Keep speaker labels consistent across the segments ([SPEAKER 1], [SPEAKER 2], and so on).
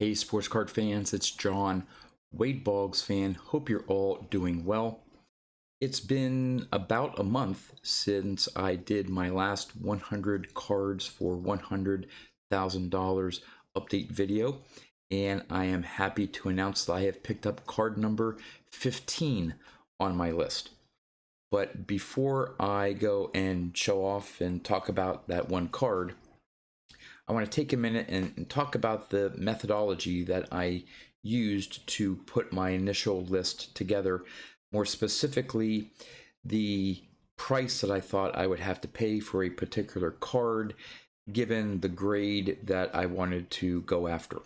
[SPEAKER 1] Hey, sports card fans, it's John, Wade Boggs fan. Hope you're all doing well. It's been about a month since I did my last 100 cards for $100,000 update video, and I am happy to announce that I have picked up card number 15 on my list. But before I go and show off and talk about that one card, I want to take a minute and talk about the methodology that I used to put my initial list together. More specifically, the price that I thought I would have to pay for a particular card given the grade that I wanted to go after.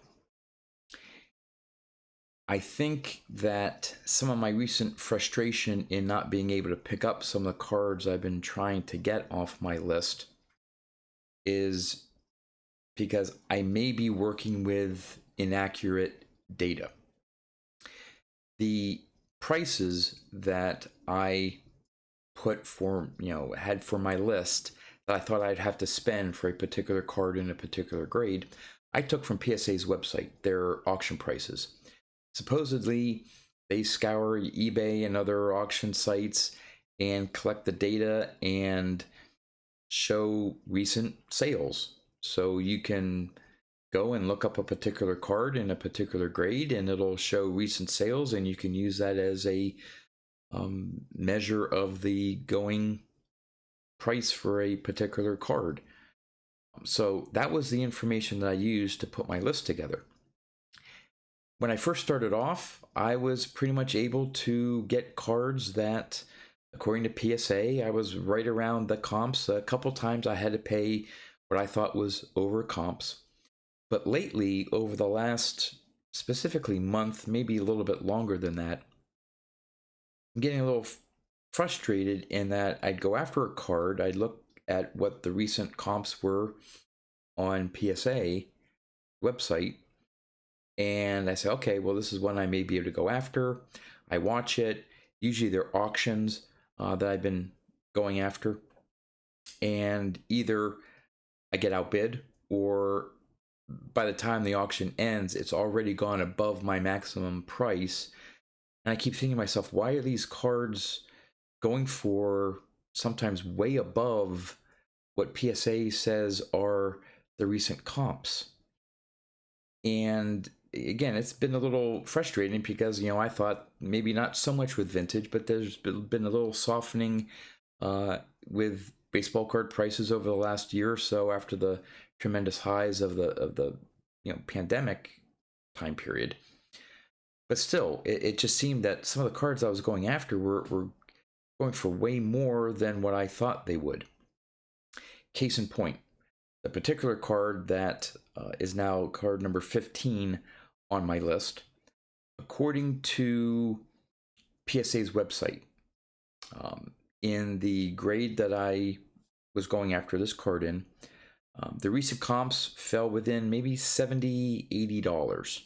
[SPEAKER 1] I think that some of my recent frustration in not being able to pick up some of the cards I've been trying to get off my list is because I may be working with inaccurate data. The prices that I put for, had for my list that I thought I'd have to spend for a particular card in a particular grade, I took from PSA's website, their auction prices. Supposedly, they scour eBay and other auction sites and collect the data and show recent sales. So you can go and look up a particular card in a particular grade and it'll show recent sales, and you can use that as a measure of the going price for a particular card. So that was the information that I used to put my list together. When I first started off, I was pretty much able to get cards that, according to PSA, I was right around the comps. A couple times I had to pay what I thought was over comps. But lately, over the last specifically month, maybe a little bit longer than that, I'm getting a little frustrated in that I'd go after a card, I'd look at what the recent comps were on PSA website, and I say, okay, well, this is one I may be able to go after. I watch it. Usually they're auctions that I've been going after, and either I get outbid, or by the time the auction ends, it's already gone above my maximum price. And I keep thinking to myself, why are these cards going for sometimes way above what PSA says are the recent comps? And again, it's been a little frustrating because, I thought maybe not so much with vintage, but there's been a little softening with baseball card prices over the last year or so after the tremendous highs of the pandemic time period. But still, it just seemed that some of the cards I was going after were going for way more than what I thought they would. Case in point, the particular card that is now card number 15 on my list, according to PSA's website, in the grade that I was going after this card in, the recent comps fell within maybe $70, $80.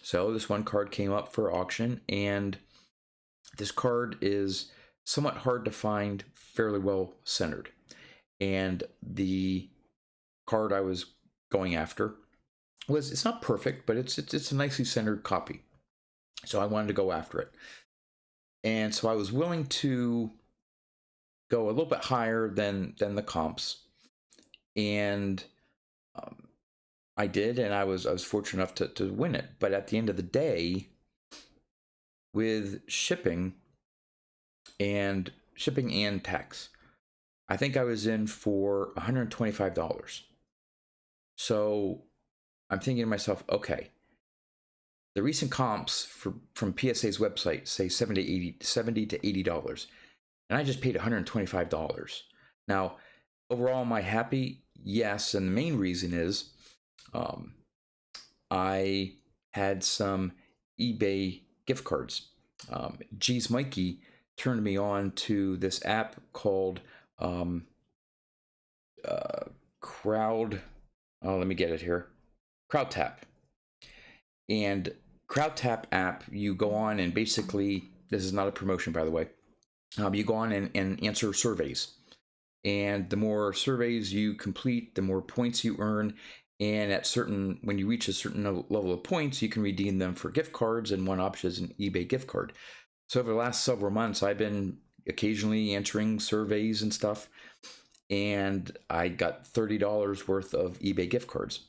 [SPEAKER 1] So this one card came up for auction, and this card is somewhat hard to find, fairly well centered. And the card I was going after it's not perfect, but it's a nicely centered copy. So I wanted to go after it. And so I was willing to go a little bit higher than the comps, and I did, and I was fortunate enough to win it. But at the end of the day, with shipping and tax, I think I was in for $125. So I'm thinking to myself, okay, the recent comps from PSA's website say $70 to $80, and I just paid $125. Now, overall, am I happy? Yes, and the main reason is I had some eBay gift cards. Geez Mikey turned me on to this app called let me get it here. CrowdTap. And CrowdTap app, you go on and basically, this is not a promotion, by the way, you go on and answer surveys. And the more surveys you complete, the more points you earn. And when you reach a certain level of points, you can redeem them for gift cards, and one option is an eBay gift card. So over the last several months, I've been occasionally answering surveys and stuff, and I got $30 worth of eBay gift cards.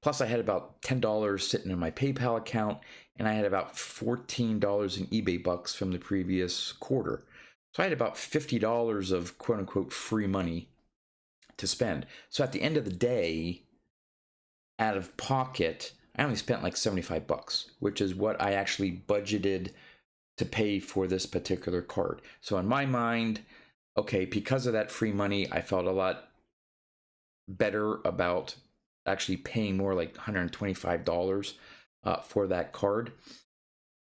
[SPEAKER 1] Plus, I had about $10 sitting in my PayPal account, and I had about $14 in eBay bucks from the previous quarter. So I had about $50 of quote unquote free money to spend. So at the end of the day, out of pocket, I only spent like 75 bucks, which is what I actually budgeted to pay for this particular card. So in my mind, okay, because of that free money, I felt a lot better about actually paying more, like $125 for that card.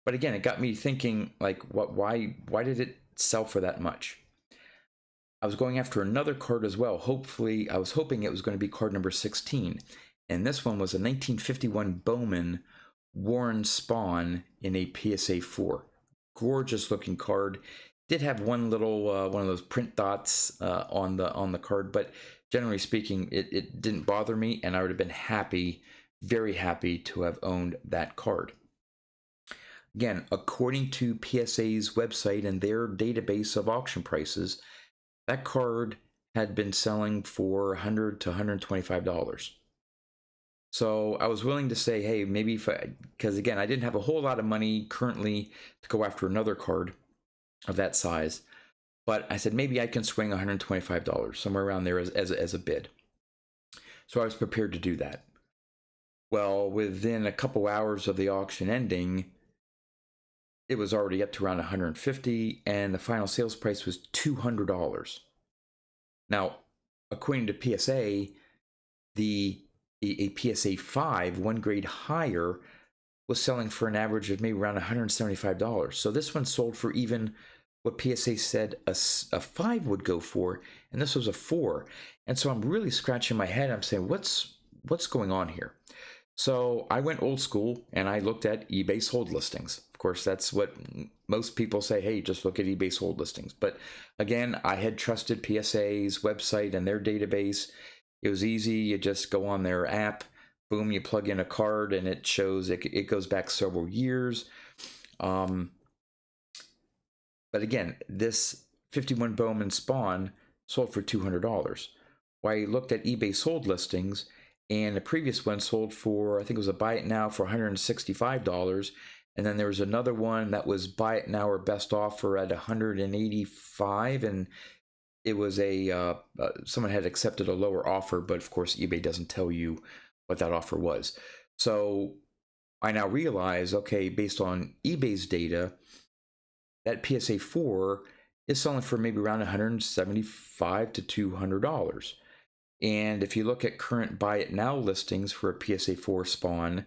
[SPEAKER 1] But again, it got me thinking, like, why did it sell for that much? I was going after another card as well. Hopefully, I was hoping it was going to be card number 16. And this one was a 1951 Bowman Warren Spawn in a PSA 4. Gorgeous looking card. Did have one little one of those print dots on the card, but generally speaking, it didn't bother me, and I would have been happy, very happy to have owned that card. Again, according to PSA's website and their database of auction prices, that card had been selling for $100 to $125. So I was willing to say, hey, maybe because again, I didn't have a whole lot of money currently to go after another card of that size. But I said, maybe I can swing $125, somewhere around there as a bid. So I was prepared to do that. Well, within a couple hours of the auction ending, it was already up to around $150, and the final sales price was $200. Now, according to PSA, a PSA 5, one grade higher, was selling for an average of maybe around $175. So this one sold for even what PSA said a 5 would go for, and this was a 4. And so I'm really scratching my head. I'm saying, what's going on here? So I went old school and I looked at eBay sold listings. Of course, that's what most people say, hey, just look at eBay sold listings. But again, I had trusted PSA's website and their database. It was easy. You just go on their app, boom, you plug in a card and it shows it goes back several years. But again, this 51 Bowman Spawn sold for $200. Well, I looked at eBay sold listings, and the previous one sold for, I think it was a buy it now for $165. And then there was another one that was buy it now or best offer at $185. And it was someone had accepted a lower offer, but of course eBay doesn't tell you what that offer was. So I now realize, okay, based on eBay's data, that PSA 4 is selling for maybe around $175 to $200. And if you look at current buy it now listings for a PSA 4 spawn,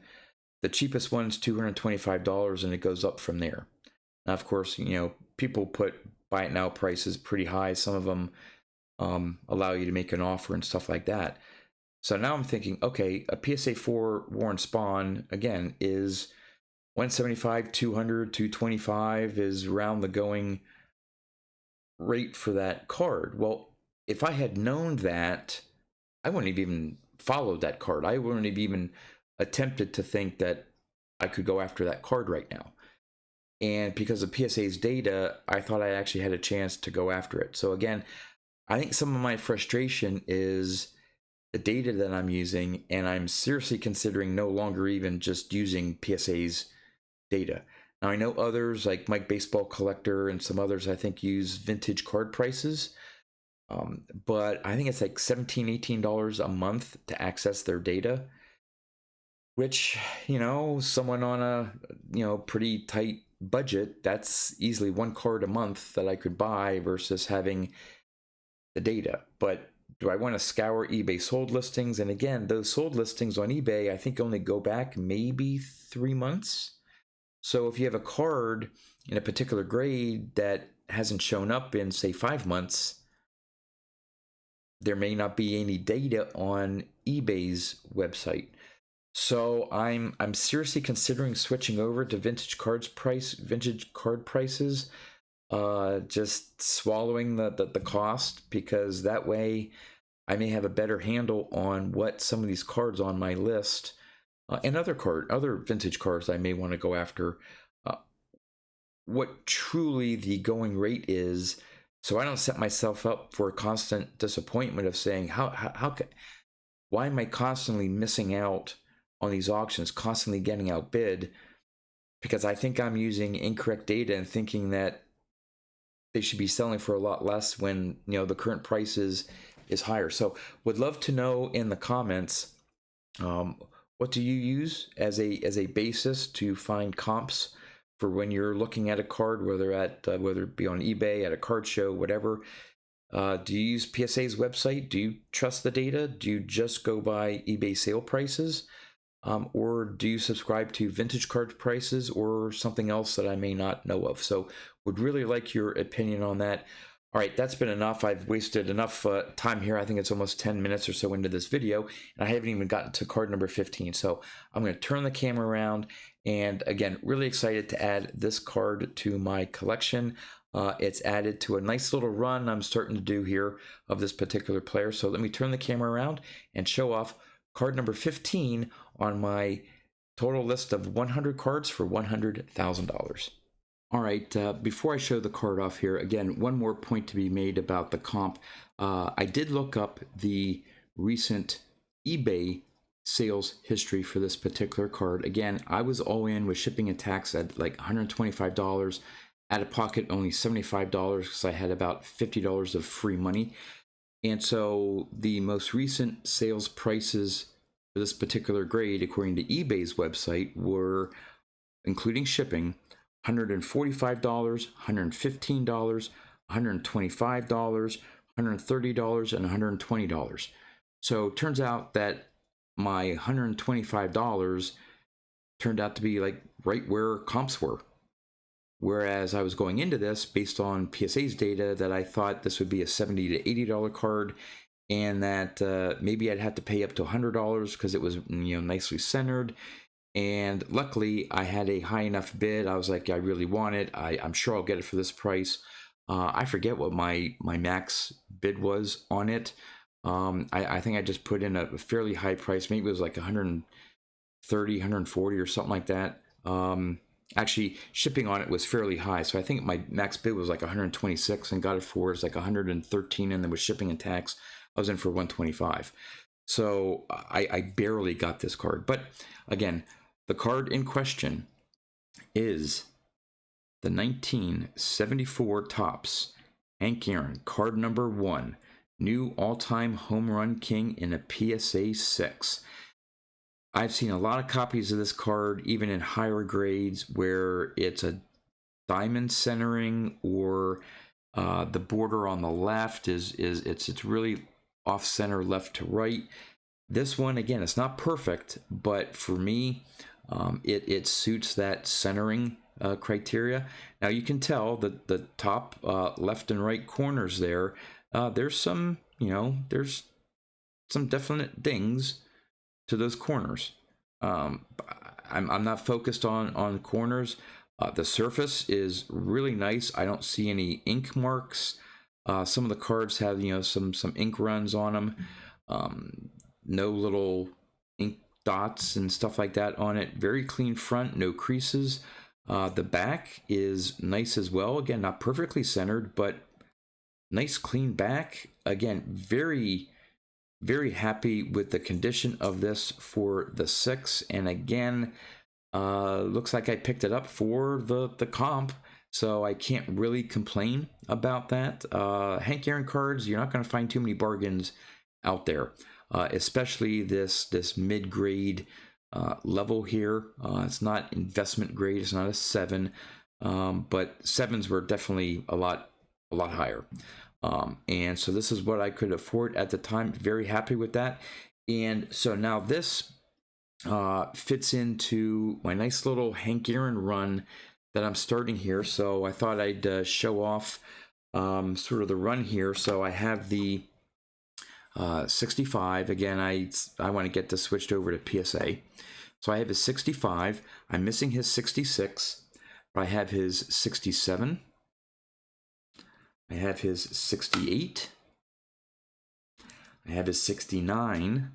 [SPEAKER 1] the cheapest one's $225, and it goes up from there. Now, of course, people put buy it now prices pretty high. Some of them allow you to make an offer and stuff like that. So now I'm thinking, okay, a PSA 4 Warren Spawn, again, is $175, $200, $225 is around the going rate for that card. Well, if I had known that, I wouldn't have even followed that card. I wouldn't have even attempted to think that I could go after that card right now. And because of PSA's data, I thought I actually had a chance to go after it. So again, I think some of my frustration is the data that I'm using, and I'm seriously considering no longer even just using PSA's data. Now, I know others like Mike Baseball Collector and some others I think use vintage card prices. But I think it's like $17, $18 a month to access their data, which, someone on a, pretty tight budget, that's easily one card a month that I could buy versus having the data. But do I want to scour eBay sold listings? And again, those sold listings on eBay, I think only go back maybe 3 months. So if you have a card in a particular grade that hasn't shown up in, say, 5 months, there may not be any data on eBay's website. So I'm seriously considering switching over to vintage card prices, just swallowing the cost, because that way I may have a better handle on what some of these cards on my list and other vintage cards I may want to go after, uh, what truly the going rate is, so I don't set myself up for a constant disappointment of saying why am I constantly missing out on these auctions, constantly getting outbid because I think I'm using incorrect data and thinking that they should be selling for a lot less when the current price is higher. So would love to know in the comments, what do you use as a basis to find comps for when you're looking at a card, whether it be on eBay, at a card show, whatever. Do you use PSA's website? Do you trust the data? Do you just go by eBay sale prices? Or do you subscribe to vintage card prices or something else that I may not know of? So would really like your opinion on that. All right, that's been enough. I've wasted enough time here. I think it's almost 10 minutes or so into this video, and I haven't even gotten to card number 15. So I'm going to turn the camera around, and again, really excited to add this card to my collection. It's added to a nice little run I'm starting to do here of this particular player. So let me turn the camera around and show off card number 15 on my total list of 100 cards for $100,000. All right, before I show the card off here, again, one more point to be made about the comp. I did look up the recent eBay sales history for this particular card. Again, I was all in with shipping and tax at like $125. Out of pocket, only $75 because I had about $50 of free money. And so the most recent sales prices for this particular grade, according to eBay's website, were, including shipping, $145, $115, $125, $130, and $120. So it turns out that my $125 turned out to be like right where comps were. Whereas I was going into this based on PSA's data that I thought this would be a $70 to $80 card, and that maybe I'd have to pay up to $100 because it was nicely centered. And luckily, I had a high enough bid. I was like, I really want it. I'm sure I'll get it for this price. I forget what my max bid was on it. I think I just put in a fairly high price. Maybe it was like 130, 140 or something like that. Actually, shipping on it was fairly high. So I think my max bid was like 126 and got it for it's like 113. And then with shipping and tax, I was in for 125. So I barely got this card. But again, the card in question is the 1974 Topps Hank Aaron, card number 1, new all-time home run king in a PSA 6. I've seen a lot of copies of this card, even in higher grades, where it's a diamond centering or the border on the left it's really off center left to right. This one, again, it's not perfect, but for me, it suits that centering criteria. Now you can tell that the top left and right corners there, there's some definite dings to those corners. I'm not focused on corners. The surface is really nice. I don't see any ink marks. Some of the cards have some ink runs on them. No little ink dots and stuff like that on it. Very clean front, no creases. The back is nice as well. Again, not perfectly centered, but nice clean back. Again, very, very happy with the condition of this for the 6. And again, looks like I picked it up for the comp, so I can't really complain about that. Hank Aaron cards, you're not going to find too many bargains out there, especially this mid-grade level here. It's not investment grade, it's not a 7, but 7s were definitely a lot higher. And so this is what I could afford at the time. Very happy with that. And so now this fits into my nice little Hank Aaron run that I'm starting here. So I thought I'd show off sort of the run here. So I have the 65. Again, I want to get this switched over to PSA. So I have his 65. I'm missing his 66. But I have his 67. I have his 68. I have his 69.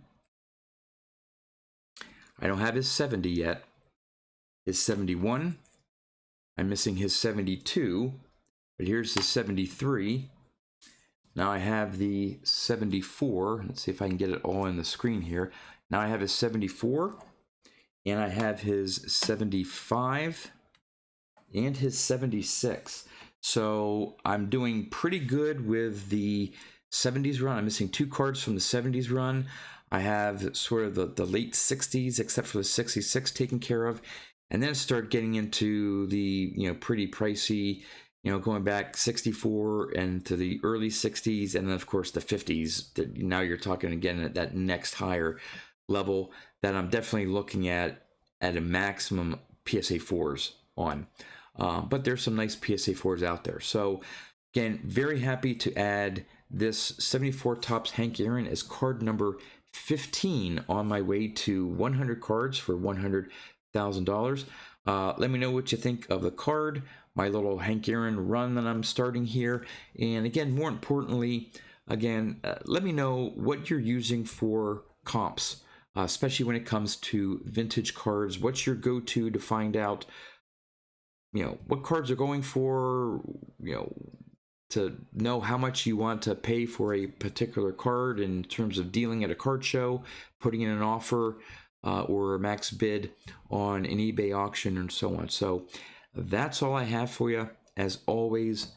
[SPEAKER 1] I don't have his 70 yet. His 71. I'm missing his 72, but here's the 73. Now I have the 74. Let's see if I can get it all in the screen here. Now I have his 74, and I have his 75, and his 76. So I'm doing pretty good with the 70s run. I'm missing 2 cards from the 70s run. I have sort of the late 60s, except for the 66 taken care of. And then start getting into the, pretty pricey, going back 64 and to the early 60s, and then of course the 50s. That now you're talking again at that next higher level that I'm definitely looking at a maximum PSA 4s on. But there's some nice PSA 4s out there. So again, very happy to add this 74 Topps Hank Aaron as card number 15 on my way to 100 cards for $100,000. Let me know what you think of the card, my little Hank Aaron run that I'm starting here. And again, more importantly, let me know what you're using for comps, especially when it comes to vintage cards. What's your go-to to find out, what cards are going for, to know how much you want to pay for a particular card in terms of dealing at a card show, putting in an offer, or a max bid on an eBay auction, and so on. So that's all I have for you. As always,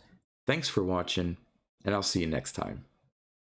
[SPEAKER 1] thanks for watching, and I'll see you next time.